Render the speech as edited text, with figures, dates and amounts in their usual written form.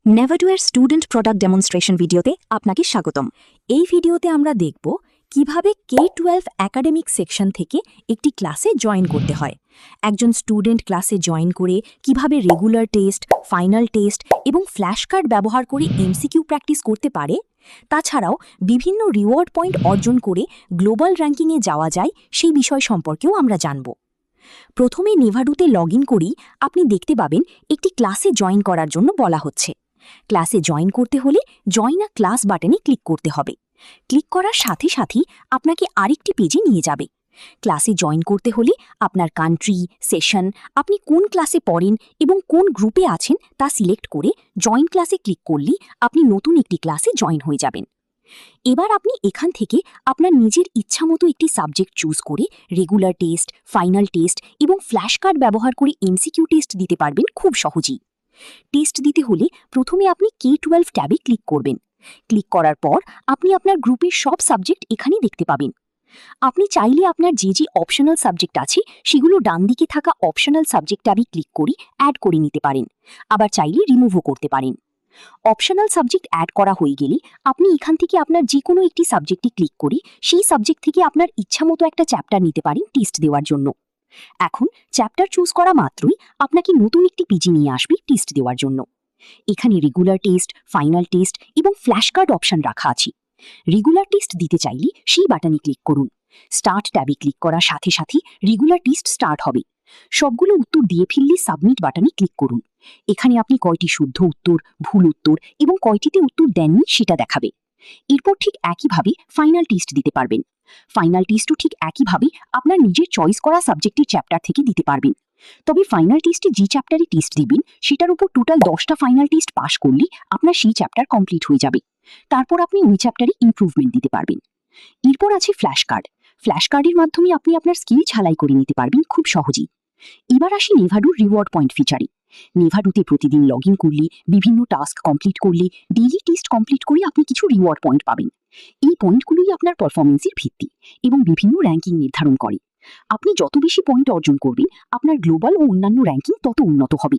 নেভাডু এর student product demonstration ভিডিওতে আপনাকে স্বাগতম। এই ভিডিওতে আমরা দেখব কিভাবে K-12 একাডেমিক সেকশন থেকে একটি ক্লাসে জয়েন করতে হয়। একজন স্টুডেন্ট ক্লাসে জয়েন করে কিভাবে রেগুলার টেস্ট, ফাইনাল টেস্ট এবং ফ্ল্যাশ কার্ড ব্যবহার করে এমসিকিউ প্র্যাকটিস করতে পারে। তাছাড়াও বিভিন্ন রিওয়ার্ড পয়েন্ট অর্জন করে গ্লোবাল র্যাঙ্কিংয়ে যাওয়া যায় সেই বিষয় সম্পর্কেও আমরা জানব। প্রথমে নেভাডুতে লগ ইন করেই আপনি দেখতে পাবেন একটি ক্লাসে জয়েন করার জন্য বলা হচ্ছে। ক্লাসে জয়েন করতে হলে জয়েন আ ক্লাস বাটনে ক্লিক করতে হবে। ক্লিক করার সাথে সাথেই আপনাকে আরেকটি পেজে নিয়ে যাবে। ক্লাসে জয়েন করতে হলে আপনার কান্ট্রি, সেশন, আপনি কোন ক্লাসে পড়েন এবং কোন গ্রুপে আছেন তা সিলেক্ট করে জয়েন ক্লাসে ক্লিক করলেই আপনি নতুন একটি ক্লাসে জয়েন হয়ে যাবেন। এবার আপনি এখান থেকে আপনার নিজের ইচ্ছামতো একটি সাবজেক্ট চুজ করে রেগুলার টেস্ট, ফাইনাল টেস্ট এবং ফ্ল্যাশ কার্ড ব্যবহার করে এমসিকিউ টেস্ট দিতে পারবেন খুব সহজেই। টেস্ট দিতে হলে প্রথমে আপনি K-12 ট্যাবে ক্লিক করবেন। ক্লিক করার পর আপনি আপনার গ্রুপের সব সাবজেক্ট এখানে দেখতে পাবেন। আপনি চাইলে আপনার যে যে অপশনাল সাবজেক্ট আছে সেগুলো ডান দিকে থাকা অপশনাল সাবজেক্ট ট্যাবে ক্লিক করে অ্যাড করে নিতে পারেন, আবার চাইলে রিমুভও করতে পারেন। অপশনাল সাবজেক্ট অ্যাড করা হয়ে গেলে আপনি এখান থেকে আপনার যে কোনো একটি সাবজেক্টে ক্লিক করে সেই সাবজেক্ট থেকে আপনার ইচ্ছামতো একটা চ্যাপ্টার নিতে পারেন টেস্ট দেওয়ার জন্য। এখন চ্যাপ্টার চুজ করা মাত্রই আপনাকে নতুন একটি পেজে নিয়ে আসবে টেস্ট দেওয়ার জন্য। এখানে রেগুলার টেস্ট, ফাইনাল টেস্ট এবং ফ্ল্যাশ কার্ড অপশন রাখা আছে। রেগুলার টেস্ট দিতে চাইলে সেই বাটনে ক্লিক করুন। স্টার্ট ট্যাবে ক্লিক করার সাথে সাথে রেগুলার টেস্ট স্টার্ট হবে। সবগুলো উত্তর দিয়ে ফেললে সাবমিট বাটনে ক্লিক করুন। এখানে আপনি কয়টি শুদ্ধ উত্তর, ভুল উত্তর এবং কয়টিতে উত্তর দেননি সেটা দেখাবে। এরপর ঠিক একইভাবে ফাইনাল টেস্ট দিতে পারবেন। ফাইনাল টেস্টও ঠিক একইভাবে আপনার নিজের চয়েস করা সাবজেক্টের চ্যাপ্টার থেকে দিতে পারবেন। তবে ফাইনাল টেস্টে যে চ্যাপ্টারে টেস্ট দিবেন সেটার উপর টোটাল 10টা ফাইনাল টেস্ট পাস করলে আপনার সেই চ্যাপ্টার কমপ্লিট হয়ে যাবে। তারপর আপনি ওই চ্যাপ্টারে ইমপ্রুভমেন্ট দিতে পারবেন। এরপর আছে ফ্ল্যাশ কার্ড। ফ্ল্যাশ কার্ডের মাধ্যমে আপনি আপনার স্কিল ঝালাই করে নিতে পারবেন খুব সহজেই। এবার আসি নেভাডুর রিওয়ার্ড পয়েন্ট ফিচারে। নেভাডুতে প্রতিদিন লগ ইন করলে, বিভিন্ন টাস্ক কমপ্লিট করলে, ডেইলি টেস্ট কমপ্লিট করে আপনি কিছু রিওয়ার্ড পয়েন্ট পাবেন। এই পয়েন্টগুলোই আপনার পারফরমেন্সের ভিত্তি এবং বিভিন্ন র্যাঙ্কিং নির্ধারণ করে। আপনি যত বেশি পয়েন্ট অর্জন করবেন আপনার গ্লোবাল ও অন্যান্য র্যাঙ্কিং তত উন্নত হবে।